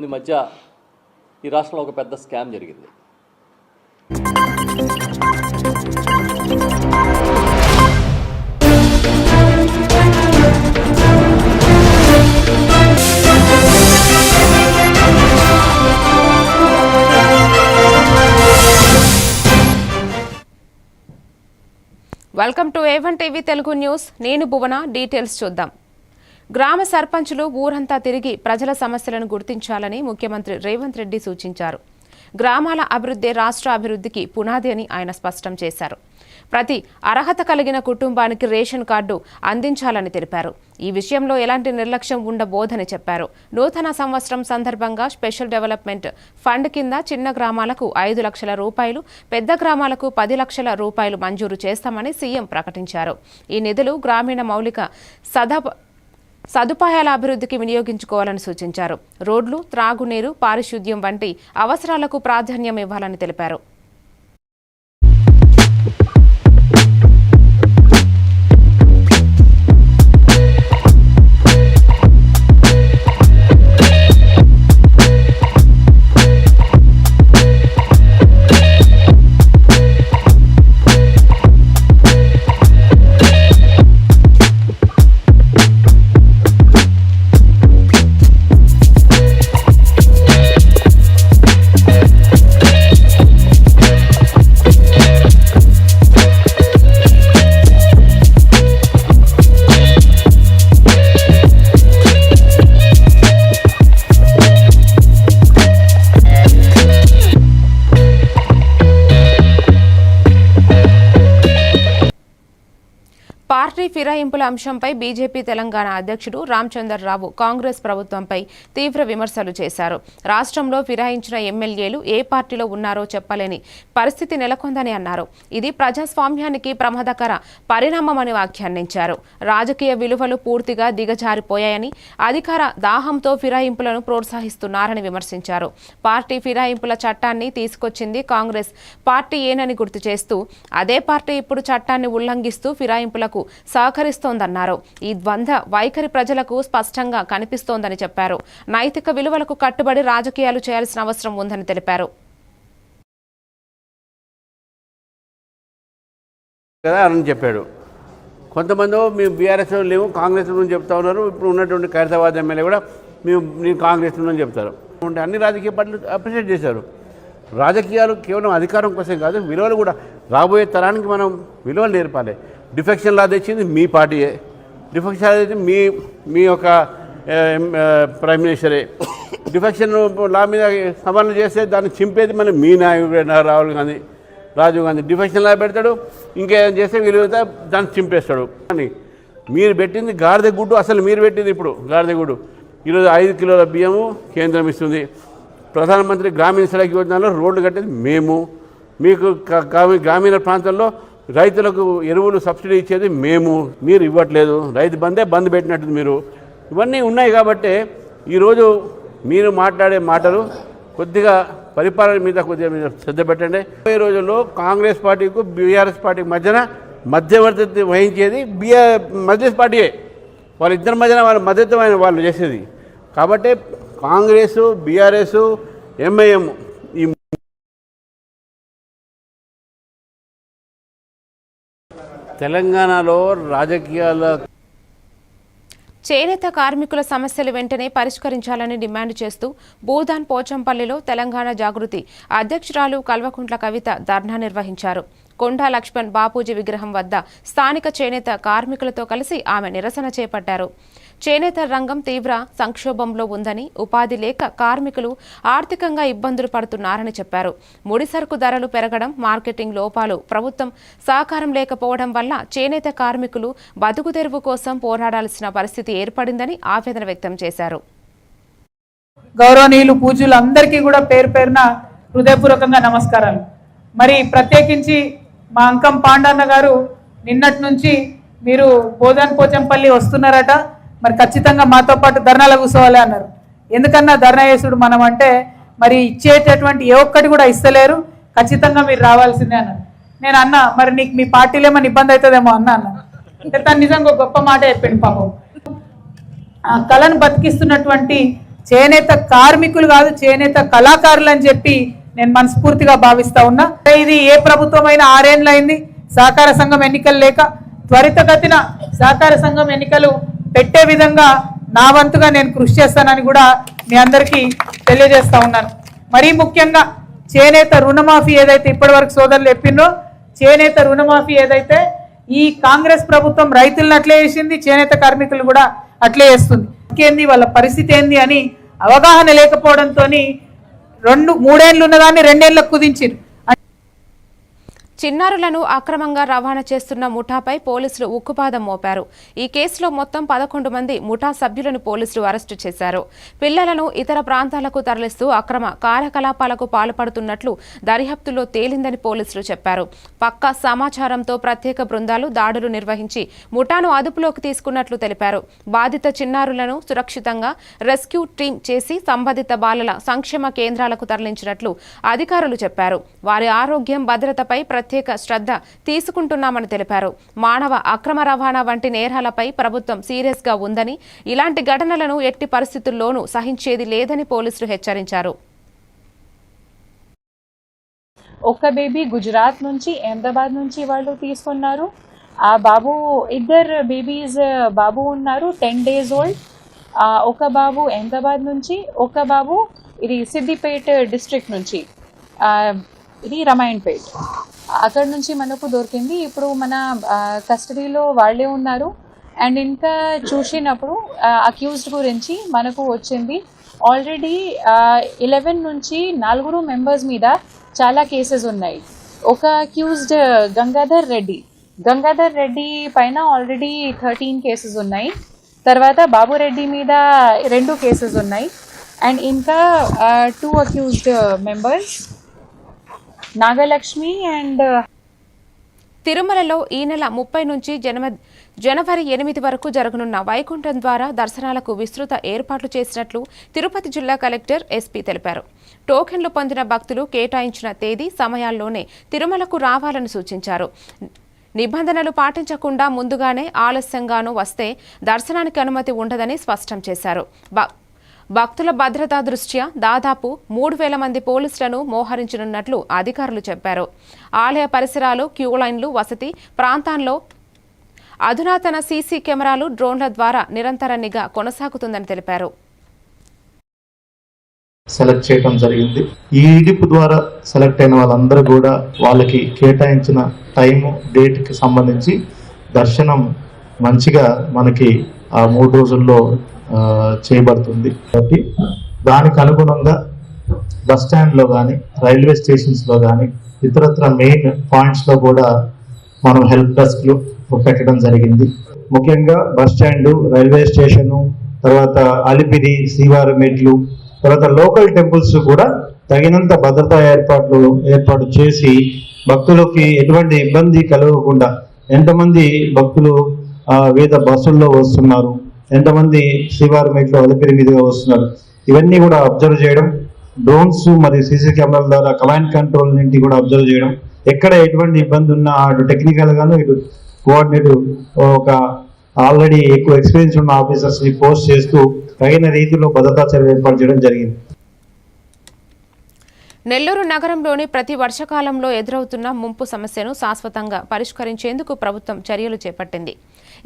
ఈ మధ్య ఈ రాష్ట్రంలో ఒక పెద్ద స్కామ్ జరిగింది. Welcome to A1 TV Telugu news. నేను భువన. డీటెయిల్స్ చూద్దాం. గ్రామ సర్పంచులు ఊరంతా తిరిగి ప్రజల సమస్యలను గుర్తించాలని ముఖ్యమంత్రి రేవంత్ రెడ్డి సూచించారు. గ్రామాల అభివృద్ధి రాష్ట్ర అభివృద్ధికి పునాది అని ఆయన స్పష్టం చేశారు. ప్రతి అర్హత కలిగిన కుటుంబానికి రేషన్ కార్డు అందించాలని తెలిపారు. ఈ విషయంలో ఎలాంటి నిర్లక్ష్యం ఉండబోదని చెప్పారు. నూతన సంవత్సరం సందర్భంగా స్పెషల్ డెవలప్మెంట్ ఫండ్ కింద చిన్న గ్రామాలకు 5 లక్షల రూపాయలు, పెద్ద గ్రామాలకు 10 లక్షల రూపాయలు మంజూరు చేస్తామని సీఎం ప్రకటించారు. ఈ నిధులు గ్రామీణ మౌలిక సదుపాయాల అభివృద్ధికి వినియోగించుకోవాలని సూచించారు. రోడ్లు, త్రాగునీరు, పారిశుద్ధ్యం వంటి అవసరాలకు ప్రాధాన్యం ఇవ్వాలని తెలిపారు. పార్టీ ఫిరాయింపుల అంశంపై బీజేపీ తెలంగాణ అధ్యక్షుడు రామచంద్రరావు కాంగ్రెస్ ప్రభుత్వంపై తీవ్ర విమర్శలు చేశారు. రాష్ట్రంలో ఫిరాయించిన ఎమ్మెల్యేలు ఏ పార్టీలో ఉన్నారో చెప్పలేని పరిస్థితి నెలకొందని అన్నారు. ఇది ప్రజాస్వామ్యానికి ప్రమాదకర పరిణామమని వ్యాఖ్యానించారు. రాజకీయ విలువలు పూర్తిగా దిగజారిపోయాయని, అధికార దాహంతో ఫిరాయింపులను ప్రోత్సహిస్తున్నారని విమర్శించారు. పార్టీ ఫిరాయింపుల చట్టాన్ని తీసుకొచ్చింది కాంగ్రెస్ పార్టీయేనని గుర్తు చేస్తూ అదే పార్టీ ఇప్పుడు చట్టాన్ని ఉల్లంఘిస్తూ ఫిరాయింపులకు సహకరిస్తోందన్నారు. ఈ ద్వంద్వ వైఖరి ప్రజలకు స్పష్టంగా కనిపిస్తోందని చెప్పారు. నైతిక విలువలకు కట్టుబడి రాజకీయాలు చేయాల్సిన అవసరం ఉందని తెలిపారు. చెప్పాడు కొంతమంది మేము బీఆర్ఎస్ లేవు కాంగ్రెస్ నుంచి చెప్తా ఉన్నారు. ఇప్పుడు ఉన్నటువంటి ఖైరతాబాద్ ఎమ్మెల్యే కూడా నేను కాంగ్రెస్ నుంచి చెప్తారు. అన్ని రాజకీయ పార్టీలు అప్రిషియేట్ చేశారు. రాజకీయాలు కేవలం అధికారం కోసం కాదు, విలువలు కూడా రాబోయే తరానికి మనం విలువలు నేర్పాలి. డిఫెక్షన్ లా తెచ్చింది మీ పార్టీయే, డిఫెక్షన్ లా తెచ్చింది మీ యొక్క ప్రైమ్ మినిస్టరే. డిఫెక్షన్ లా మీద సవాళ్ళు చేస్తే దాన్ని చింపేది మన మీ నాయకుడు రాజీవ్ గాంధీ. డిఫెక్షన్ లా పెడతాడు, ఇంకేం చేస్తే వీళ్ళు దాన్ని చింపేస్తాడు. కానీ మీరు పెట్టింది గాడిద గుడ్డు. అసలు మీరు పెట్టింది ఇప్పుడు గాడిద గుడ్డు. ఈరోజు 5 కిలోల బియ్యము కేంద్రం ఇస్తుంది. ప్రధానమంత్రి గ్రామీణ సడక్ యోజనలో రోడ్లు కట్టేది మేము. మీకు గ్రామీణ ప్రాంతాల్లో రైతులకు ఎరువులు సబ్సిడీ ఇచ్చేది మేము. మీరు ఇవ్వట్లేదు. రైతు బంద్ పెట్టినట్టు మీరు. ఇవన్నీ ఉన్నాయి కాబట్టి ఈరోజు మీరు మాట్లాడే మాటలు కొద్దిగా పరిపాలన మీద కొద్దిగా శ్రద్ధ పెట్టండి. ఈ రోజుల్లో కాంగ్రెస్ పార్టీకు బీఆర్ఎస్ పార్టీకి మధ్యన మధ్యవర్తి వహించేది మధ్య పార్టీయే. వాళ్ళిద్దరి మధ్యన వాళ్ళ మద్దతు వాళ్ళు చేసేది. కాబట్టి కాంగ్రెస్, బీఆర్ఎస్, ఎంఐఎం ఈ తెలంగాణలో రాజకీయాల చేనేత కార్మికుల సమస్యలు వెంటనే పరిష్కరించాలని డిమాండ్ చేస్తూ భూదాన్ పోచంపల్లిలో తెలంగాణ జాగృతి అధ్యక్షురాలు కల్వకుంట్ల కవిత ధర్నా నిర్వహించారు. కొండా లక్ష్మణ్ బాపూజీ విగ్రహం వద్ద స్థానిక చేనేత కార్మికులతో కలిసి ఆమె నిరసన చేపట్టారు. చేనేత రంగం తీవ్ర సంక్షోభంలో ఉందని, ఉపాధి లేక కార్మికులు ఆర్థికంగా ఇబ్బందులు పడుతున్నారని చెప్పారు. ముడిసరుకు ధరలు పెరగడం, మార్కెటింగ్ లోపాలు, ప్రభుత్వం సహకారం లేకపోవడం వల్ల చేనేత కార్మికులు బతుకు తెరువు కోసం పోరాడాల్సిన పరిస్థితి ఏర్పడిందని ఆవేదన వ్యక్తం చేశారు. గౌరవనీయులు పూజలు అందరికీ కూడా పేరు పేరున హృదయపూర్వకంగా నమస్కారాలు. మరి ప్రత్యేకించి మా అంకం పాండన్న గారు నిన్నటి నుంచి మీరు బోధన్ పోచంపల్లి వస్తున్నారట, మరి ఖచ్చితంగా మాతో పాటు ధర్నాలో కూర్చోవాలి అన్నారు. ఎందుకన్నా ధర్నా చేసుడు మనం అంటే మరి ఇచ్చేటటువంటి ఏ ఒక్కటి కూడా ఇస్తలేరు, ఖచ్చితంగా మీరు రావాల్సిందే అన్నారు. నేను అన్నా మరి నీకు మీ పార్టీలో ఏమైనా ఇబ్బంది అవుతుందేమో అన్న అంటే తను నిజంగా గొప్ప మాట చెప్పిండు. పాపం కళను బతికిస్తున్నటువంటి చేనేత కార్మికులు కాదు, చేనేత కళాకారులు అని చెప్పి నేను మనస్ఫూర్తిగా భావిస్తా ఉన్నా. ఇది ఏ ప్రభుత్వమైనా 6 ఏళ్ళు అయింది సహకార సంఘం ఎన్నికలు లేక, త్వరితగతిన సహకార సంఘం ఎన్నికలు పెట్టే విధంగా నా వంతుగా నేను కృషి చేస్తానని కూడా మీ అందరికీ తెలియజేస్తా ఉన్నాను. మరీ ముఖ్యంగా చేనేత రుణమాఫీ ఏదైతే ఇప్పటివరకు సోదరులు చెప్పిండ్రో, చేనేత రుణమాఫీ ఏదైతే ఈ కాంగ్రెస్ ప్రభుత్వం రైతులను అట్లే చేసింది, చేనేత కార్మికులు కూడా అట్లే చేస్తుంది. ఇంకేంది వాళ్ళ పరిస్థితి ఏంది అని అవగాహన లేకపోవడంతో 2-3 ఏళ్ళు ఉన్నదాన్ని 2 ఏళ్ళకు కుదించారు. చిన్నారులను అక్రమంగా రవాణా చేస్తున్న ముఠాపై పోలీసులు ఉక్కుపాదం మోపారు. ఈ కేసులో మొత్తం 11 మంది ముఠా సభ్యులను పోలీసులు అరెస్టు చేశారు. పిల్లలను ఇతర ప్రాంతాలకు తరలిస్తూ అక్రమ కార్యకలాపాలకు పాల్పడుతున్నట్లు దర్యాప్తులో తేలిందని పోలీసులు చెప్పారు. పక్కా సమాచారంతో ప్రత్యేక బృందాలు దాడులు నిర్వహించి ముఠాను అదుపులోకి తీసుకున్నట్లు తెలిపారు. బాధిత చిన్నారులను సురక్షితంగా రెస్క్యూ టీం చేసి సంబంధిత బాలల సంక్షేమ కేంద్రాలకు తరలించినట్లు అధికారులు చెప్పారు. వారి ఆరోగ్యం, భద్రతపై ప్రత్యేక శ్రద్ధ తీసుకుంటున్నామని తెలిపారు. మానవ అక్రమ రవాణా వంటి నేరాలపై ప్రభుత్వం సీరియస్ గా ఉందని, ఇలాంటి ఘటనలను ఎట్టి పరిస్థితుల్లోనూ సహించేది లేదని పోలీసులు హెచ్చరించారు. ఒక బేబీ గుజరాత్ నుంచి, అహ్మదాబాద్ నుంచి వాళ్ళు తీసుకున్నారు. ఆ బాబు, ఇద్దరు బేబీస్ బాబు ఉన్నారు 10 days old. ఒక బాబు అహ్మదాబాద్ నుంచి, ఒక బాబు ఇది సిద్దిపేట డిస్ట్రిక్ట్ నుంచి, ఇది రమాయణపేట్, అక్కడ నుంచి మనకు దొరికింది. ఇప్పుడు మన కస్టడీలో వాళ్ళే ఉన్నారు. అండ్ ఇంకా చూసినప్పుడు అక్యూజ్డ్ గురించి మనకు వచ్చింది ఆల్రెడీ 11 నుంచి 4 మెంబర్స్ మీద చాలా కేసెస్ ఉన్నాయి. ఒక అక్యూజ్డ్ గంగాధర్ రెడ్డి పైన ఆల్రెడీ 13 కేసెస్ ఉన్నాయి. తర్వాత బాబు రెడ్డి మీద 2 కేసెస్ ఉన్నాయి. అండ్ ఇంకా 2 అక్యూజ్డ్ మెంబర్స్ నాగలక్ష్మి అండ్ తిరుమలలో ఈ నెల 30 నుంచి జనవరి 8 వరకు జరగనున్న వైకుంఠం ద్వారా దర్శనాలకు విస్తృత ఏర్పాట్లు చేసినట్లు తిరుపతి జిల్లా కలెక్టర్ ఎస్పీ తెలిపారు. టోకెన్లు పొందిన భక్తులు కేటాయించిన తేదీ, సమయాల్లోనే తిరుమలకు రావాలని సూచించారు. నిబంధనలు పాటించకుండా ముందుగానే ఆలస్యంగానూ వస్తే దర్శనానికి అనుమతి ఉండదని స్పష్టం చేశారు. భక్తుల భద్రతా దృష్ట్యా దాదాపు 3,000 మంది పోలీసులను మోహరించనున్నట్లు అధికారులు చెప్పారు. ఆలయ పరిసరాలు, క్యూ లైన్లు, వసతి ప్రాంతాల్లో అధునాతన సీసీ కెమెరాలు, డ్రోన్ల ద్వారా నిరంతర నిఘా కొనసాగుతుందని తెలిపారు. సెలెక్ట్ చేయడం జరిగింది. ఈ ఈడిపు ద్వారా సెలెక్ట్ అయిన వాళ్ళందరూ కూడా వాళ్ళకి కేటాయించిన టైము, డేట్కి సంబంధించి దర్శనం మంచిగా మనకి ఆ 3 రోజుల్లో చేయబడుతుంది. కాబట్టి దానికి అనుగుణంగా బస్ స్టాండ్లో కానీ, రైల్వే స్టేషన్స్లో కానీ, ఇతరత్ర మెయిన్ పాయింట్స్లో కూడా మనం హెల్ప్ డెస్క్లు పెట్టడం జరిగింది. ముఖ్యంగా బస్ స్టాండు, రైల్వే స్టేషను, తర్వాత అలిపిరి, శ్రీవారి మెట్లు, తర్వాత లోకల్ టెంపుల్స్ కూడా తగినంత భద్రతా ఏర్పాటు చేసి భక్తులకి ఎటువంటి ఇబ్బంది కలగకుండా, ఎంతమంది భక్తులు వివిధ బస్సుల్లో వస్తున్నారు, ఎంతమంది శ్రీవారి మెట్లు, అలిపిరి మీదుగా వస్తున్నారు, ఇవన్నీ కూడా అబ్జర్వ్ చేయడం, డ్రోన్స్ మరియు సీసీ కెమెరాల ద్వారా కమాండ్ కంట్రోల్ నుండి కూడా అబ్జర్వ్ చేయడం, ఎక్కడ ఎటువంటి ఇబ్బంది ఉన్నా అటు టెక్నికల్ గాను ఇటు కోఆర్డినేటివ్ ఒక ఆల్రెడీ ఎక్కువ ఎక్స్పీరియన్స్ ఉన్న ఆఫీసర్స్ ని పోస్ట్ చేస్తూ తగిన రీతిలో భద్రతా చర్యలు ఏర్పాటు చేయడం జరిగింది. నెల్లూరు నగరంలోని ప్రతి వర్షకాలంలో ఎదురవుతున్న ముంపు సమస్యను శాశ్వతంగా పరిష్కరించేందుకు ప్రభుత్వం చర్యలు చేపట్టింది.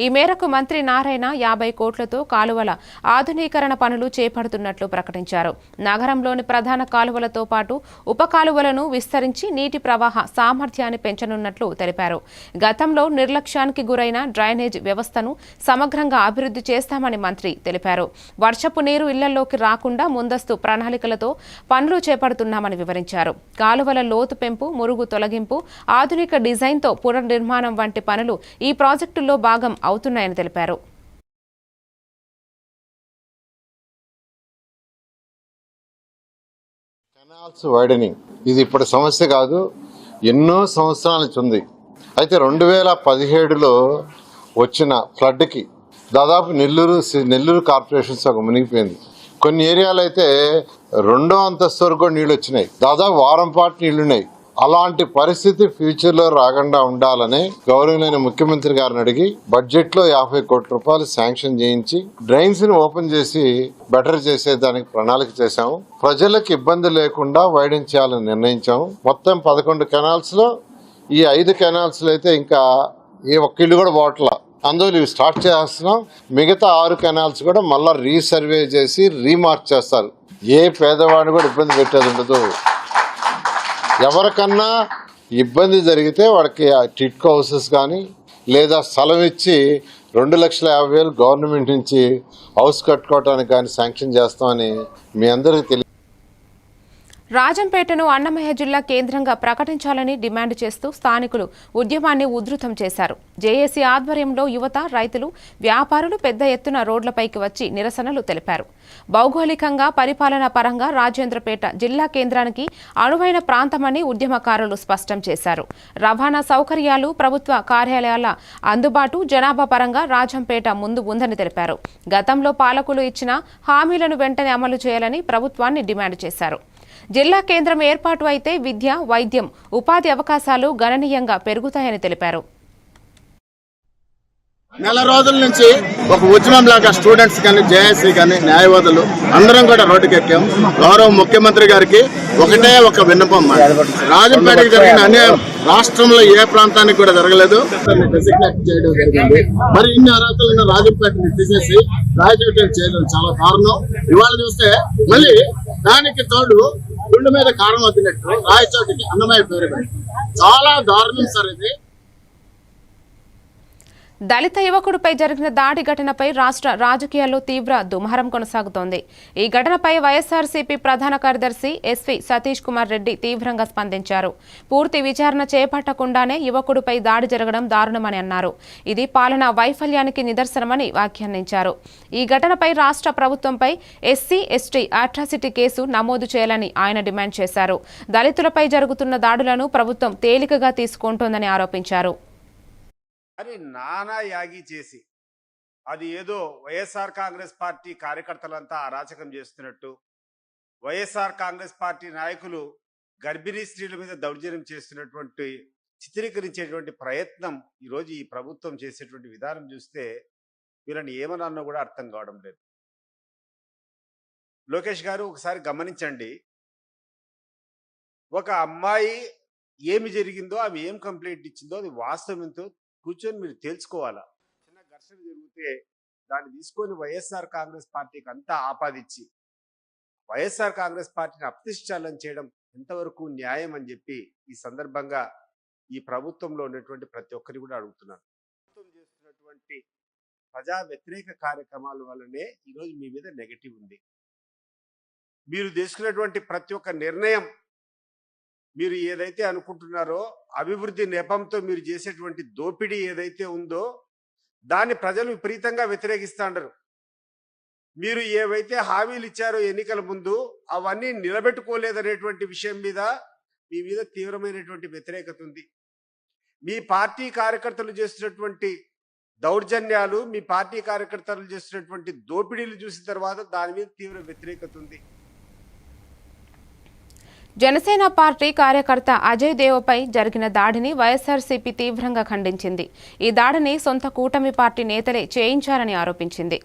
ఈ మేరకు మంత్రి నారాయణ 50 కోట్లతో కాలువల ఆధునీకరణ పనులు చేపడుతున్నట్లు ప్రకటించారు. నగరంలోని ప్రధాన కాలువలతో పాటు ఉప కాలువలను విస్తరించి నీటి ప్రవాహ సామర్థ్యాన్ని పెంచనున్నట్లు తెలిపారు. గతంలో నిర్లక్ష్యానికి గురైన డ్రైనేజ్ వ్యవస్థను సమగ్రంగా అభివృద్ధి చేస్తామని మంత్రి తెలిపారు. వర్షపు నీరు ఇళ్లలోకి రాకుండా ముందస్తు ప్రణాళికలతో పనులు చేపడుతున్నామని వివరించారు. కాలువల లోతు పెంపు, మురుగు తొలగింపు, ఆధునిక డిజైన్తో పునర్నిర్మాణం వంటి పనులు ఈ ప్రాజెక్టుల్లో భాగం అవుతున్నాయని తెలిపారు. కెనాల్స్ వైడనింగ్ ఇది ఇప్పుడు సమస్య కాదు, ఎన్నో సంవత్సరాల నుంచి ఉంది. అయితే 2017లో వచ్చిన ఫ్లడ్కి దాదాపు నెల్లూరు కార్పొరేషన్స్ ఒక మునిగిపోయింది. కొన్ని ఏరియాలు అయితే 2వ అంతస్తు వరకు కూడా నీళ్ళు వచ్చినాయి. దాదాపు వారం పాటు నీళ్లున్నాయి. అలాంటి పరిస్థితి ఫ్యూచర్లో రాకుండా ఉండాలని గౌరవనీయ ముఖ్యమంత్రి గారిని అడిగి బడ్జెట్లో 50 కోట్ల రూపాయలు శాంక్షన్ చేయించి డ్రైన్స్ ని ఓపెన్ చేసి బెటర్ చేసేదానికి ప్రణాళిక చేశాము. ప్రజలకు ఇబ్బంది లేకుండా వైడెన్ చేయాలని నిర్ణయించాము. మొత్తం 11 కెనాల్స్ లో ఈ 5 కెనాల్స్ లో అయితే ఇంకా ఏ ఒక్క ఇల్లు కూడా పోవట్లా. అందువల్ల ఇవి స్టార్ట్ చేస్తున్నాం. మిగతా 6 కెనాల్స్ కూడా మళ్ళా రీసర్వే చేసి రీమార్క్ చేస్తారు. ఏ పేదవాడిని కూడా ఇబ్బంది పెట్టేది ఉండదు. ఎవరికన్నా ఇబ్బంది జరిగితే వాడికి టిట్కో హౌసెస్ కానీ లేదా స్థలం ఇచ్చి 2,50,000 గవర్నమెంట్ నుంచి హౌస్ కట్టుకోవడానికి కానీ శాంక్షన్ చేస్తామని మీ అందరికీ తెలియదు. రాజంపేటను అన్నమయ్య జిల్లా కేంద్రంగా ప్రకటించాలని డిమాండ్ చేస్తూ స్థానికులు ఉద్యమాన్ని ఉధృతం చేశారు. జేఏసీ ఆధ్వర్యంలో యువత, రైతులు, వ్యాపారులు పెద్ద ఎత్తున రోడ్లపైకి వచ్చి నిరసనలు తెలిపారు. భౌగోళికంగా, పరిపాలనా పరంగా రాజేంద్రపేట జిల్లా కేంద్రానికి అనువైన ప్రాంతమని ఉద్యమకారులు స్పష్టం చేశారు. రవాణా సౌకర్యాలు, ప్రభుత్వ కార్యాలయాల అందుబాటు, జనాభా పరంగా రాజంపేట ముందు ఉందని తెలిపారు. గతంలో పాలకులు ఇచ్చిన హామీలను వెంటనే అమలు చేయాలని ప్రభుత్వాన్ని డిమాండ్ చేశారు. జిల్లా కేంద్రం ఏర్పాటు అయితే విద్య, వైద్యం, ఉపాధి అవకాశాలు గణనీయంగా పెరుగుతాయని తెలిపారు. నెల రోజుల నుంచి ఒక ఉద్యమం లాగా స్టూడెంట్స్ కానీ, జేఏసీ కానీ, న్యాయవాదులు అందరం కూడా రోడ్డుకి ఎక్కాం. గౌరవ ముఖ్యమంత్రి గారికి ఒకటే ఒక విన్నపం, రాజంపేటకి జరిగిన అన్యాయం రాష్ట్రంలో ఏ ప్రాంతానికి కూడా జరగలేదు. డెసిగ్నేట్ చేయడం జరిగింది. మరి ఇన్ని అర్హతలను రాజంపేటని తీసేసి రాజంపేట చేయడం చాలా దారుణం. ఇవాళ చూస్తే మళ్ళీ దానికి తోడు గుండె మీద కారం వదిలినట్టు రాయచోటికి అన్నమయ్య పేరు చాలా దారుణం సార్ ఇది. దళిత యువకుడిపై జరిగిన దాడి ఘటనపై రాష్ట్ర రాజకీయాల్లో తీవ్ర దుమారం కొనసాగుతోంది. ఈ ఘటనపై వైఎస్ఆర్సీపీ ప్రధాన కార్యదర్శి ఎస్వి సతీష్ కుమార్ రెడ్డి తీవ్రంగా స్పందించారు. పూర్తి విచారణ చేపట్టకుండానే యువకుడిపై దాడి జరగడం దారుణమని అన్నారు. ఇది పాలనా వైఫల్యానికి నిదర్శనమని వ్యాఖ్యానించారు. ఈ ఘటనపై రాష్ట్ర ప్రభుత్వంపై ఎస్సీ, ఎస్టీ అట్రాసిటీ కేసు నమోదు చేయాలని ఆయన డిమాండ్ చేశారు. దళితులపై జరుగుతున్న దాడులను ప్రభుత్వం తేలికగా తీసుకుంటోందని ఆరోపించారు. అని నానా యాగి చేసి అది ఏదో వైఎస్ఆర్ కాంగ్రెస్ పార్టీ కార్యకర్తలంతా అరాచకం చేస్తున్నట్టు, వైఎస్ఆర్ కాంగ్రెస్ పార్టీ నాయకులు గర్భిణీ స్త్రీల మీద దౌర్జన్యం చేస్తున్నటువంటి చిత్రీకరించేటువంటి ప్రయత్నం ఈరోజు ఈ ప్రభుత్వం చేసేటువంటి విధానం చూస్తే వీళ్ళని ఏమన్నా కూడా అర్థం కావడం లేదు. లోకేష్ గారు ఒకసారి గమనించండి, ఒక అమ్మాయి ఏమి జరిగిందో, ఆమె ఏం కంప్లైంట్ ఇచ్చిందో అది వాస్తవం ఎంతో కూర్చొని మీరు తెలుసుకోవాలా. చిన్న ఘర్షణ జరిగితే దాన్ని తీసుకొని వైఎస్ఆర్ కాంగ్రెస్ పార్టీకి అంతా ఆపాదించి వైఎస్ఆర్ కాంగ్రెస్ పార్టీని అప్రతిష్టాలను చేయడం ఎంతవరకు న్యాయం అని చెప్పి ఈ సందర్భంగా ఈ ప్రభుత్వంలో ఉన్నటువంటి ప్రతి ఒక్కరి కూడా అడుగుతున్నాను. ప్రభుత్వం చేస్తున్నటువంటి ప్రజా వ్యతిరేక కార్యక్రమాల వల్లనే ఈరోజు మీ మీద నెగటివ్ ఉంది. మీరు తీసుకున్నటువంటి ప్రతి ఒక్క నిర్ణయం, మీరు ఏదైతే అనుకుంటున్నారో అభివృద్ధి నెపంతో మీరు చేసేటువంటి దోపిడీ ఏదైతే ఉందో దాన్ని ప్రజలు విపరీతంగా వ్యతిరేకిస్తాండరు. మీరు ఏవైతే హామీలు ఇచ్చారో ఎన్నికల ముందు అవన్నీ నిలబెట్టుకోలేదనేటువంటి విషయం మీద మీ మీద తీవ్రమైనటువంటి వ్యతిరేకత ఉంది. మీ పార్టీ కార్యకర్తలు చేస్తున్నటువంటి దౌర్జన్యాలు, మీ పార్టీ కార్యకర్తలు చేస్తున్నటువంటి దోపిడీలు చూసిన తర్వాత దాని మీద తీవ్ర వ్యతిరేకత ఉంది. జనసేన పార్టీ కార్యకర్త అజయ్ దేవపై జరిగిన దాడిని వైఎస్ఆర్సీపీ తీవ్రంగా ఖండించింది. ఈ దాడిని సొంత కూటమి పార్టీ నేతలే చేయించారని ఆరోపించింది.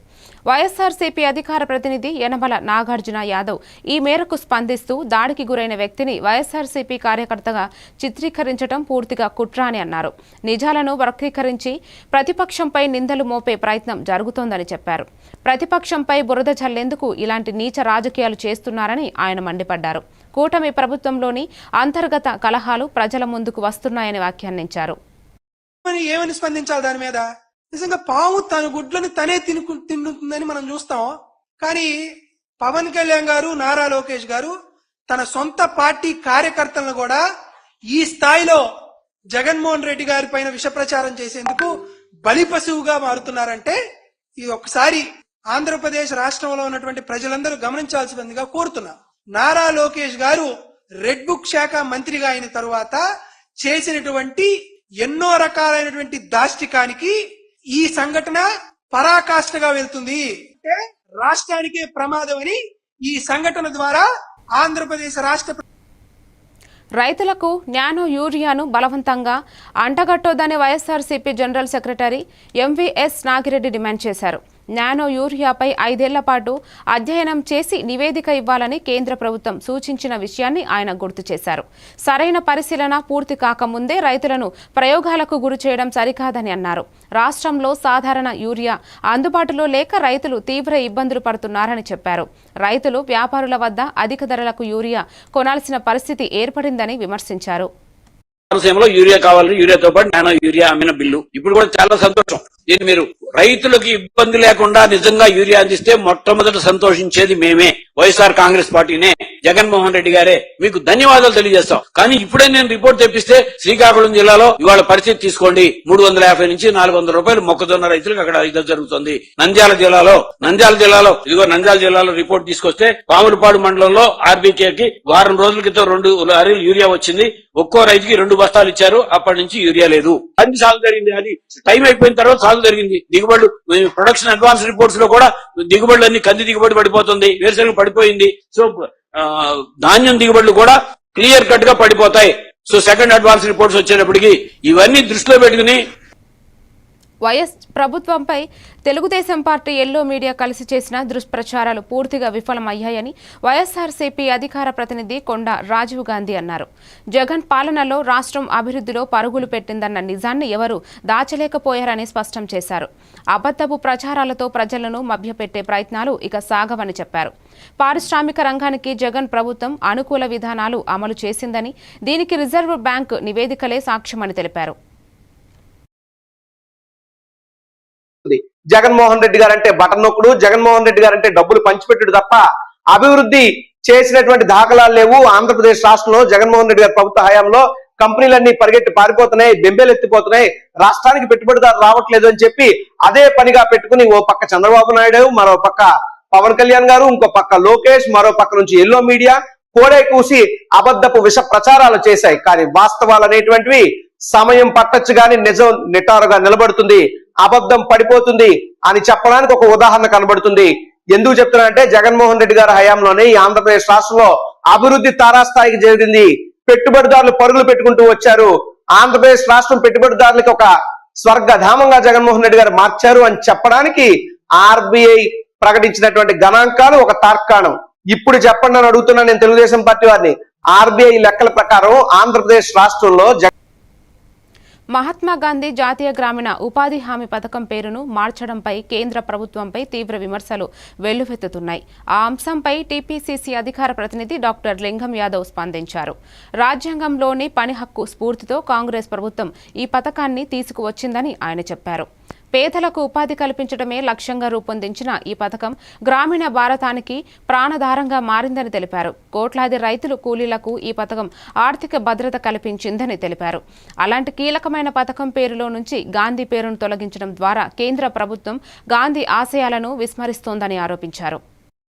వైఎస్ఆర్సీపీ అధికార ప్రతినిధి యనమల నాగార్జున యాదవ్ ఈ మేరకు స్పందిస్తూ దాడికి గురైన వ్యక్తిని వైఎస్ఆర్సీపీ కార్యకర్తగా చిత్రీకరించడం పూర్తిగా కుట్ర అని అన్నారు. నిజాలను వక్రీకరించి ప్రతిపక్షంపై నిందలు మోపే ప్రయత్నం జరుగుతోందని చెప్పారు. ప్రతిపక్షంపై బురద చల్లేందుకు ఇలాంటి నీచ రాజకీయాలు చేస్తున్నారని ఆయన మండిపడ్డారు. కూటమి ప్రభుత్వంలోని అంతర్గత కలహాలు ప్రజల ముందుకు వస్తున్నాయని వ్యాఖ్యానించారు. ఏమని స్పందించాలి దాని మీద? నిజంగా పాము తన గుడ్లను తనే తింటుందని మనం చూస్తాం. కానీ పవన్ కళ్యాణ్ గారు, నారా లోకేష్ గారు తన సొంత పార్టీ కార్యకర్తలను కూడా ఈ స్థాయిలో జగన్మోహన్ రెడ్డి గారి పైన విష ప్రచారం చేసేందుకు బలి పశువుగా మారుతున్నారంటే ఇది ఒకసారి ఆంధ్రప్రదేశ్ రాష్ట్రంలో ఉన్నటువంటి ప్రజలందరూ గమనించాల్సిందిగా కోరుతున్నా. నారా లోకేష్ గారు రెడ్ బుక్ శాఖ మంత్రిగా అయిన తరువాత చేసినటువంటి ఎన్నో రకాలైనటువంటి దాష్టికానికి ఈ సంఘటన పరాకాష్ఠగా వెళ్తుంది. అంటే రాష్ట్రానికే ప్రమాదం అని ఈ సంఘటన ద్వారా ఆంధ్రప్రదేశ్ రాష్ట్ర రైతులకు నానో యూరియాను బలవంతంగా అంటగట్టొద్దని YSRCP general secretary MVS Nagireddy demand చేశారు. నానో యూరియాపై 5 ఏళ్ల పాటు అధ్యయనం చేసి నివేదిక ఇవ్వాలని కేంద్ర ప్రభుత్వం సూచించిన విషయాన్ని ఆయన గుర్తు చేశారు. సరైన పరిశీలన పూర్తి కాకముందే రైతులను ప్రయోగాలకు గురి చేయడం సరికాదని అన్నారు. రాష్ట్రంలో సాధారణ యూరియా అందుబాటులో లేక రైతులు తీవ్ర ఇబ్బందులు పడుతున్నారని చెప్పారు. రైతులు వ్యాపారుల వద్ద అధిక ధరలకు యూరియా కొనాల్సిన పరిస్థితి ఏర్పడిందని విమర్శించారు. కోనసీమలో యూరియా కావాలి, యూరియాతో పాటు నానో యూరియా అమ్మిన బిల్లు ఇప్పుడు కూడా చాలా సంతోషం. దీన్ని మీరు రైతులకు ఇబ్బంది లేకుండా నిజంగా యూరియా అందిస్తే మొట్టమొదట సంతోషించేది మేమే, వైఎస్ఆర్ కాంగ్రెస్ పార్టీనే, జగన్మోహన్ రెడ్డి గారే. మీకు ధన్యవాదాలు తెలియజేస్తాం. కానీ ఇప్పుడే నేను రిపోర్ట్ తెప్పిస్తే శ్రీకాకుళం జిల్లాలో ఇవాళ పరిస్థితి తీసుకోండి, 350 నుంచి 400 రూపాయలు మొక్కజొన్న రైతులకు అక్కడ ఇది జరుగుతుంది. నంద్యాల జిల్లాలో నంద్యాల జిల్లాలో రిపోర్ట్ తీసుకొస్తే పాములపాడు మండలంలో ఆర్బీకేకి వారం రోజుల క్రితం 2 లారీలు యూరియా వచ్చింది. ఒక్కో రైతుకి 2 బస్తాలు ఇచ్చారు. అప్పటి నుంచి యూరియా లేదు. అన్ని సాగు జరిగింది. అది టైం అయిపోయిన తర్వాత సాగు జరిగింది. దిగుబడులు ప్రొడక్షన్ అడ్వాన్స్ రిపోర్ట్స్ లో కూడా దిగుబడులు అన్ని కంది దిగుబడి పడిపోతుంది, వేరుశనగ పడిపోయింది. సో ధాన్యం దిగుబడులు కూడా క్లియర్ కట్ గా పడిపోతాయి. సో సెకండ్ అడ్వాన్స్ రిపోర్ట్స్ వచ్చేటప్పటికి ఇవన్నీ దృష్టిలో పెట్టుకుని వైఎస్ ప్రభుత్వంపై తెలుగుదేశం పార్టీ ఎల్లో మీడియా కలిసి చేసిన దుష్ప్రచారాలు పూర్తిగా విఫలమయ్యాయని వైఎస్ఆర్సీపీ అధికార ప్రతినిధి కొండ రాజీవ్ గాంధీ అన్నారు. జగన్ పాలనలో రాష్ట్రం అభివృద్ధిలో పరుగులు పెట్టిందన్న నిజాన్ని ఎవరూ దాచలేకపోయారని స్పష్టం చేశారు. అబద్ధపు ప్రచారాలతో ప్రజలను మభ్యపెట్టే ప్రయత్నాలు ఇక సాగవని చెప్పారు. పారిశ్రామిక రంగానికి జగన్ ప్రభుత్వం అనుకూల విధానాలు అమలు చేసిందని, దీనికి రిజర్వ్ బ్యాంక్ నివేదికలే సాక్ష్యమని తెలిపారు. జగన్మోహన్ రెడ్డి గారు అంటే బటన్ నొక్కుడు, జగన్మోహన్ రెడ్డి గారు అంటే డబ్బులు పంచిపెట్టుడు తప్ప అభివృద్ధి చేసినటువంటి దాఖలాలు లేవు. ఆంధ్రప్రదేశ్ రాష్ట్రంలో జగన్మోహన్ రెడ్డి గారి ప్రభుత్వ హయాంలో కంపెనీలన్నీ పరిగెట్టి పారిపోతున్నాయి, బెంబేలెత్తిపోతున్నాయి, రాష్ట్రానికి పెట్టుబడిదారు రావట్లేదు అని చెప్పి అదే పనిగా పెట్టుకుని ఓ పక్క చంద్రబాబు నాయుడు, మరో పక్క పవన్ కళ్యాణ్ గారు, ఇంకో పక్క లోకేష్, మరో పక్క నుంచి ఎల్లో మీడియా కోడే కూసి అబద్ధపు విష ప్రచారాలు చేశాయి. కానీ వాస్తవాలు అనేటువంటివి సమయం పట్టొచ్చు గాని నిజం నిటారుగా నిలబడుతుంది, అబద్ధం పడిపోతుంది అని చెప్పడానికి ఒక ఉదాహరణ కనబడుతుంది. ఎందుకు చెప్తున్నానంటే జగన్మోహన్ రెడ్డి గారి హయాంలోనే ఈ ఆంధ్రప్రదేశ్ రాష్ట్రంలో అభివృద్ధి తారాస్థాయికి జరిగింది. పెట్టుబడిదారులు పరుగులు పెట్టుకుంటూ వచ్చారు. ఆంధ్రప్రదేశ్ రాష్ట్రం పెట్టుబడిదారులకు ఒక స్వర్గధామంగా జగన్మోహన్ రెడ్డి గారు మార్చారు అని చెప్పడానికి ఆర్బీఐ ప్రకటించినటువంటి గణాంకాలు ఒక తార్కాణం. ఇప్పుడు చెప్పండి అని అడుగుతున్నా నేను తెలుగుదేశం పార్టీ వారిని. ఆర్బీఐ లెక్కల ప్రకారం ఆంధ్రప్రదేశ్ రాష్ట్రంలో మహాత్మా గాంధీ జాతీయ గ్రామీణ ఉపాధి హామీ పథకం పేరును మార్చడంపై కేంద్ర ప్రభుత్వంపై తీవ్ర విమర్శలు వెల్లువెత్తుతున్నాయి. ఆ అంశంపై టీపీసీసీ అధికార ప్రతినిధి డాక్టర్ లింగం యాదవ్ స్పందించారు. రాజ్యాంగంలోని పని హక్కు స్ఫూర్తితో కాంగ్రెస్ ప్రభుత్వం ఈ పథకాన్ని తీసుకువచ్చిందని ఆయన చెప్పారు. పేదలకు ఉపాధి కల్పించడమే లక్ష్యంగా రూపొందించిన ఈ పథకం గ్రామీణ భారతానికి ప్రాణధారంగా మారిందని తెలిపారు. కోట్లాది రైతులు కూలీలకు ఈ పథకం ఆర్థిక భద్రత కల్పించిందని తెలిపారు. అలాంటి కీలకమైన పథకం పేరులో నుంచి గాంధీ పేరును తొలగించడం ద్వారా కేంద్ర ప్రభుత్వం గాంధీ ఆశయాలను విస్మరిస్తోందని ఆరోపించారు.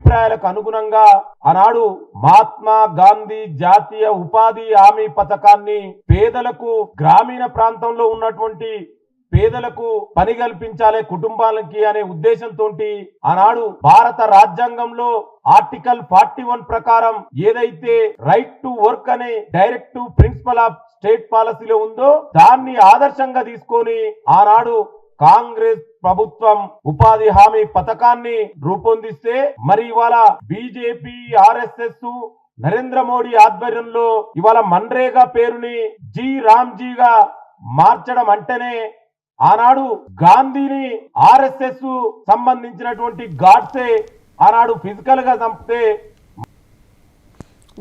అభిప్రాయాలకు అనుగుణంగా ఆనాడు మహాత్మా గాంధీ జాతీయ ఉపాధి హామీ పథకాన్ని పేదలకు, గ్రామీణ ప్రాంతంలో ఉన్నటువంటి పేదలకు పని కల్పించాలి కుటుంబాలకి అనే ఉద్దేశంతో ఆనాడు భారత రాజ్యాంగంలో ఆర్టికల్ 41 ప్రకారం ఏదైతే రైట్ టు వర్క్ అనే డైరెక్టివ్ ప్రిన్సిపల్ ఆఫ్ స్టేట్ పాలసీలో ఉందో దాన్ని ఆదర్శంగా తీసుకొని ఆనాడు కాంగ్రెస్ ప్రభుత్వం ఉపాధి హామీ పథకాన్ని రూపొందిస్తే మరి ఇవాళ బీజేపీ, ఆర్ఎస్ఎస్, నరేంద్ర మోడీ ఆధ్వర్యంలో ఇవాళ మన్రేగా పేరుని జీ రామ్జీగా మార్చడం అంటేనే ఆనాడు గాంధీని ఆర్ఎస్ఎస్ సంబంధించినటువంటి గాడ్సే ఆనాడు ఫిజికల్ గా చంపితే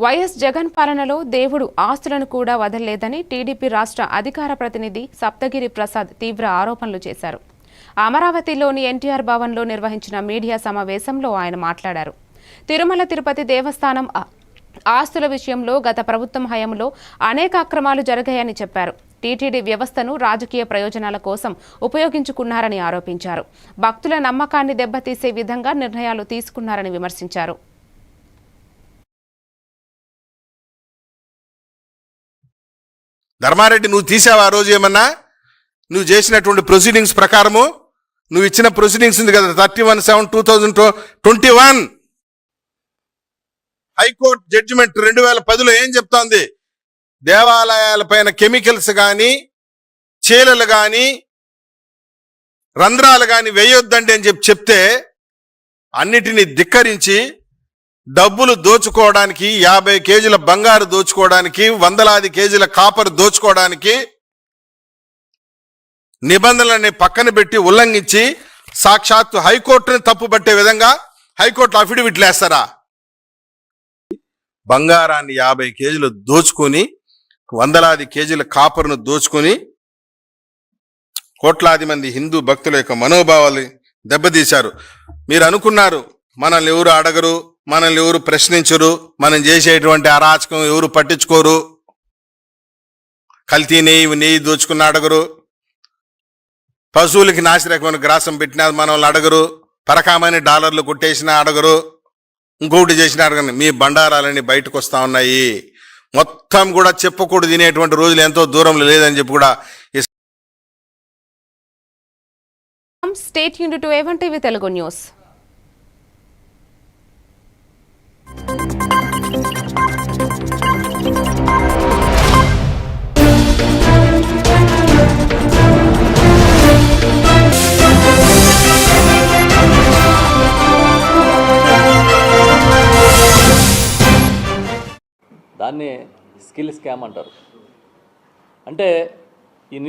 వైఎస్ జగన్ పాలనలో దేవుడు ఆస్తులను కూడా వదలలేదని టీడీపీ రాష్ట్ర అధికార ప్రతినిధి సప్తగిరి ప్రసాద్ తీవ్ర ఆరోపణలు చేశారు. అమరావతిలోని ఎన్టీఆర్ భవన్లో నిర్వహించిన మీడియా సమావేశంలో ఆయన మాట్లాడారు. తిరుమల తిరుపతి దేవస్థానం ఆస్తుల విషయంలో గత ప్రభుత్వం హయాంలో అనేక అక్రమాలు జరిగాయని చెప్పారు. టీటీడీ వ్యవస్థను రాజకీయ ప్రయోజనాల కోసం ఉపయోగించుకున్నారని ఆరోపించారు. భక్తుల నమ్మకాన్ని దెబ్బతీసే విధంగా నిర్ణయాలు తీసుకున్నారని విమర్శించారు. ధర్మారెడ్డి, నువ్వు తీసావు ఆ రోజు ఏమన్నా? నువ్వు చేసినటువంటి ప్రొసీడింగ్స్ ప్రకారము నువ్వు ఇచ్చిన ప్రొసీడింగ్స్ ఉంది కదా 31/7/2021 హైకోర్టు జడ్జిమెంట్ 2010లో ఏం చెప్తోంది? దేవాలయాలపైన కెమికల్స్ కానీ చీలలు కానీ రంధ్రాలు కానీ వేయొద్దండి అని చెప్తే అన్నిటినీ ధిక్కరించి డబ్బులు దోచుకోవడానికి 50 కేజీల బంగారు దోచుకోవడానికి వందలాది కేజీల కాపర్ దోచుకోవడానికి నిబంధనలని పక్కన పెట్టి ఉల్లంఘించి సాక్షాత్తు హైకోర్టుని తప్పుపట్టే విధంగా హైకోర్టు అఫిడవిట్లు వేస్తారా? బంగారాన్ని 50 కేజీలు దోచుకొని వందలాది కేజీల కాపర్ను దోచుకొని కోట్లాది మంది హిందూ భక్తుల యొక్క మనోభావాలు దెబ్బతీశారు. మీరు అనుకున్నారు మనల్ని ఎవరు అడగరు, మనల్ని ఎవరు ప్రశ్నించరు, మనం చేసేటువంటి అరాచకం ఎవరు పట్టించుకోరు, కల్తీ నెయ్యి దోచుకున్న అడగరు, పశువులకి నాసిరకమైన గ్రాసం పెట్టినా మనల్ని అడగరు, పరకామని డాలర్లు కొట్టేసినా అడగరు, ఇంకొకటి చేసినా అడగరు. మీ బండారాలన్నీ బయటకు వస్తా ఉన్నాయి. మొత్తం కూడా చెప్పకూడదు తినేటువంటి రోజులు ఎంతో దూరంలో లేదని చెప్పి కూడా state unit 7 TV Telugu news. దాన్నే స్కిల్ స్కామ్ అంటారు. అంటే